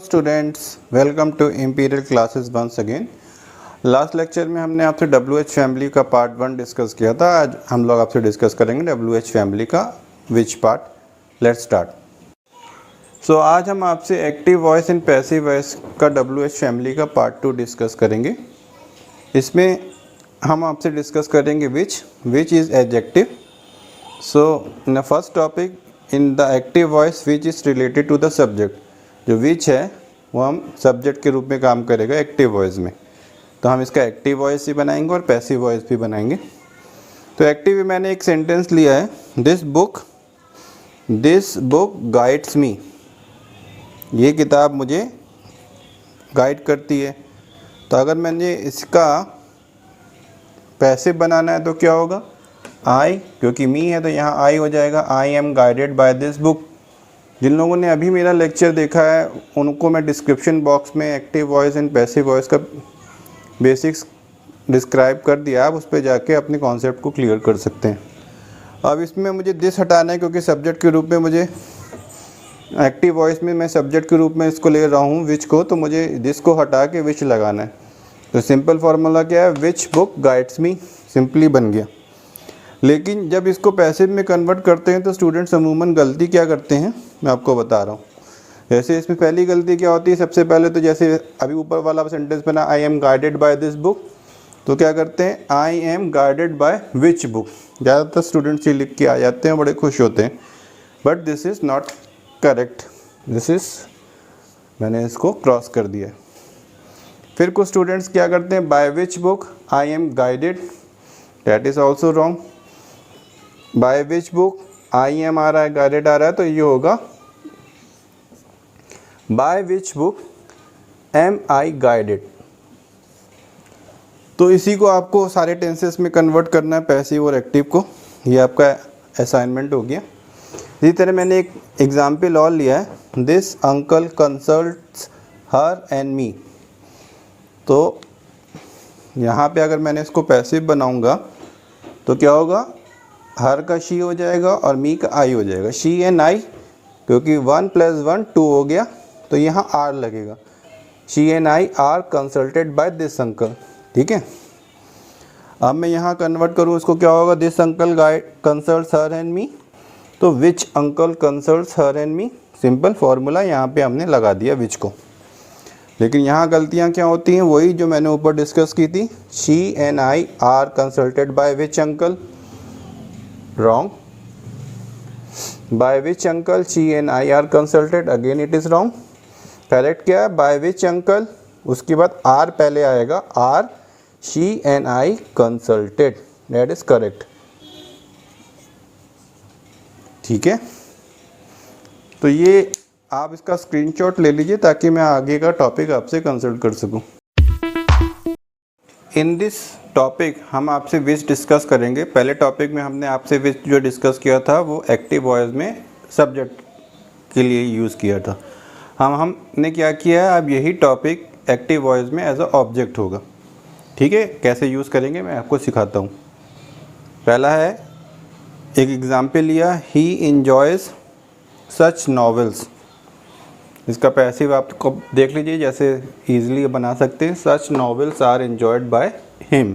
Students, welcome to Imperial Classes once again. Last lecture में हमने आपसे WH फैमिली का पार्ट 1 डिस्कस किया था। आज हम लोग आपसे डिस्कस करेंगे WH फैमिली का which part. Let's start. So आज हम आपसे active voice and passive voice का WH फैमिली का पार्ट 2 डिस्कस करेंगे। इसमें हम आपसे डिस्कस करेंगे which is adjective. So in the first topic, in the active voice which is related to the subject. जो विच है वो हम सब्जेक्ट के रूप में काम करेगा एक्टिव वॉइस में, तो हम इसका एक्टिव वॉइस भी बनाएंगे और पैसिव वॉइस भी बनाएंगे। तो एक्टिव में मैंने एक सेंटेंस लिया है, दिस बुक गाइड्स मी। ये किताब मुझे गाइड करती है। तो अगर मैंने इसका पैसिव बनाना है तो क्या होगा, आई, क्योंकि मी है तो यहाँ आई हो जाएगा, I am guided by this book. जिन लोगों ने अभी मेरा लेक्चर देखा है उनको मैं डिस्क्रिप्शन बॉक्स में active voice and passive voice का बेसिक्स डिस्क्राइब कर दिया, आप उस पर जाके अपने कॉन्सेप्ट को क्लियर कर सकते हैं। अब इसमें मुझे दिस हटाना है क्योंकि सब्जेक्ट के रूप में मुझे एक्टिव वॉइस में मैं सब्जेक्ट के रूप में इसको ले रहा हूँ विच को, तो मुझे दिस को हटा के विच लगाना है। तो सिंपल फार्मूला क्या है, which book guides me, simply बन गया। लेकिन जब इसको पैसिव में कन्वर्ट करते हैं तो स्टूडेंट्स अमूमन गलती क्या करते हैं मैं आपको बता रहा हूँ। जैसे इसमें पहली गलती क्या होती है, सबसे पहले तो जैसे अभी ऊपर वाला सेंटेंस बना, आई am guided by this book, तो क्या करते हैं, आई am guided bye which book. ज़्यादातर स्टूडेंट्स ये लिख के आ जाते हैं, बड़े खुश होते हैं, but this is not correct. मैंने इसको क्रॉस कर दिया। फिर कुछ स्टूडेंट्स क्या करते हैं, by which book I am guided, that is also wrong. By which book I am आ रहा है, गाइडेड आ रहा है, तो ये होगा by which book am I guided. तो इसी को आपको सारे टेंसेस में कन्वर्ट करना है, पैसिव और एक्टिव को। ये आपका असाइनमेंट हो गया। इसी तरह मैंने एक एग्जाम्पल और लिया है, this uncle consults her and me. तो यहाँ पे अगर मैंने इसको पैसिव बनाऊंगा तो क्या होगा, हर का शी हो जाएगा और मी का आई हो जाएगा, शी एंड आई, क्योंकि 1 + 1 2 हो गया, तो यहाँ आर लगेगा। She and I are consulted by this uncle. ठीक है, अब मैं यहाँ कन्वर्ट करूँ इसको, क्या होगा, this uncle consults her and me, तो which uncle consults her and me. Simple formula यहाँ पे हमने लगा दिया विच को। लेकिन यहाँ गलतियाँ क्या होती हैं, वही जो मैंने ऊपर डिस्कस की थी, she and I are consulted by which uncle, wrong. By which uncle she and I are consulted, again it is wrong. Correct क्या है, by which uncle, उसके बाद R पहले आएगा, R she and I consulted, that is correct। ठीक है, तो ये आप इसका स्क्रीनशॉट ले लीजिए ताकि मैं आगे का टॉपिक आपसे कंसल्ट कर सकूं। इन दिस टॉपिक हम आपसे विच डिस्कस करेंगे। पहले टॉपिक में हमने आपसे विच जो डिस्कस किया था वो एक्टिव वॉइस में सब्जेक्ट के लिए यूज़ किया था। हमने क्या किया है, अब यही टॉपिक एक्टिव वॉइस में एज अ ऑब्जेक्ट होगा। ठीक है, कैसे यूज़ करेंगे मैं आपको सिखाता हूँ। पहला है, एक एग्ज़ाम्पल लिया, ही इंजॉयज़ सच नॉवेल्स। इसका पैसिव आपको देख लीजिए, जैसे इजीली बना सकते हैं, such novels are enjoyed by him,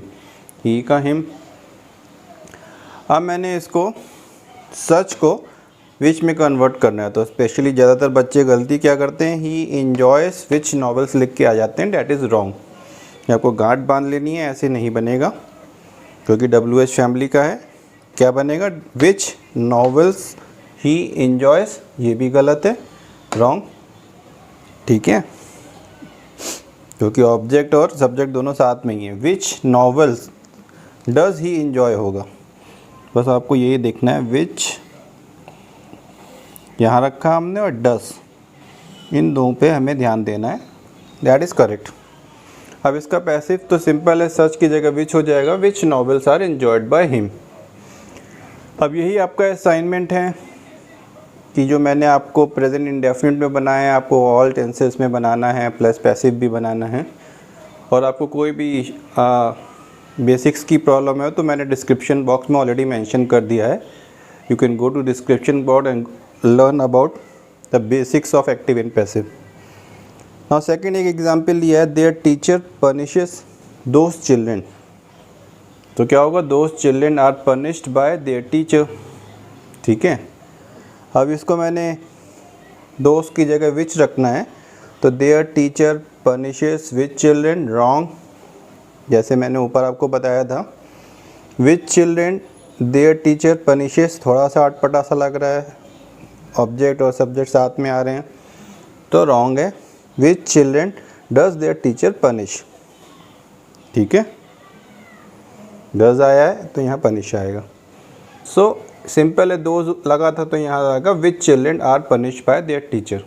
he का हिम। अब मैंने इसको सच को विच में कन्वर्ट करना है, तो स्पेशली ज़्यादातर बच्चे गलती क्या करते हैं, ही इंजॉयस विच नॉवेल्स लिख के आ जाते हैं, डैट इज़ रॉन्ग। आपको गांठ बांध लेनी है, ऐसे नहीं बनेगा क्योंकि WH फैमिली का है। क्या बनेगा, विच नॉवेल्स ही इंजॉयस, ये भी गलत है, रॉन्ग। ठीक है, क्योंकि ऑब्जेक्ट और सब्जेक्ट दोनों साथ में ही है। विच नॉवेल्स डज ही इंजॉय होगा, बस आपको यही देखना है, विच यहाँ रखा हमने और डस, इन दो पे हमें ध्यान देना है, दैट इज़ करेक्ट। अब इसका पैसिव तो सिंपल है, सच की जगह विच हो जाएगा, which novels are enjoyed by him. अब यही आपका असाइनमेंट है कि जो मैंने आपको प्रेजेंट इंडेफिनिट में बनाया है, आपको ऑल टेंसेस में बनाना है, प्लस पैसिव भी बनाना है। और आपको कोई भी बेसिक्स की प्रॉब्लम है तो मैंने डिस्क्रिप्शन बॉक्स में ऑलरेडी मेंशन कर दिया है। You can go to description box and learn about the basics of active and passive. Now second एक एग्जांपल लिया है, their teacher punishes those children. तो क्या होगा, those children are punished by their teacher. ठीक है, अब इसको मैंने दोस्त की जगह विच रखना है, तो there teacher punishes which children wrong, जैसे मैंने ऊपर आपको बताया था। विच चिल्ड्रेन देयर टीचर पनिशेस, थोड़ा सा अटपटा सा लग रहा है, ऑब्जेक्ट और सब्जेक्ट साथ में आ रहे हैं, तो रॉन्ग है। Which children does their teacher punish. ठीक है, डज आया है तो यहाँ पनिश आएगा। सो सिंपल है, दो लगा था तो यहाँ आएगा which children are punish by their teacher.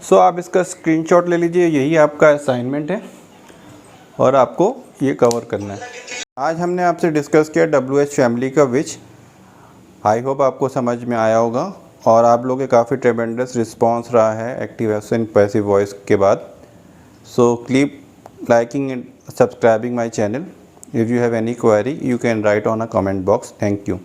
So आप इसका स्क्रीनशॉट ले लीजिए, यही आपका असाइनमेंट है और आपको ये कवर करना है। आज हमने आपसे डिस्कस किया WH फैमिली का विच। आई होप आपको समझ में आया होगा और आप लोगों के काफ़ी ट्रेमेंडस रिस्पॉन्स रहा है active voice and passive voice के बाद। So keep liking and subscribing my channel. If you have any query, you can write on a comment box. Thank you.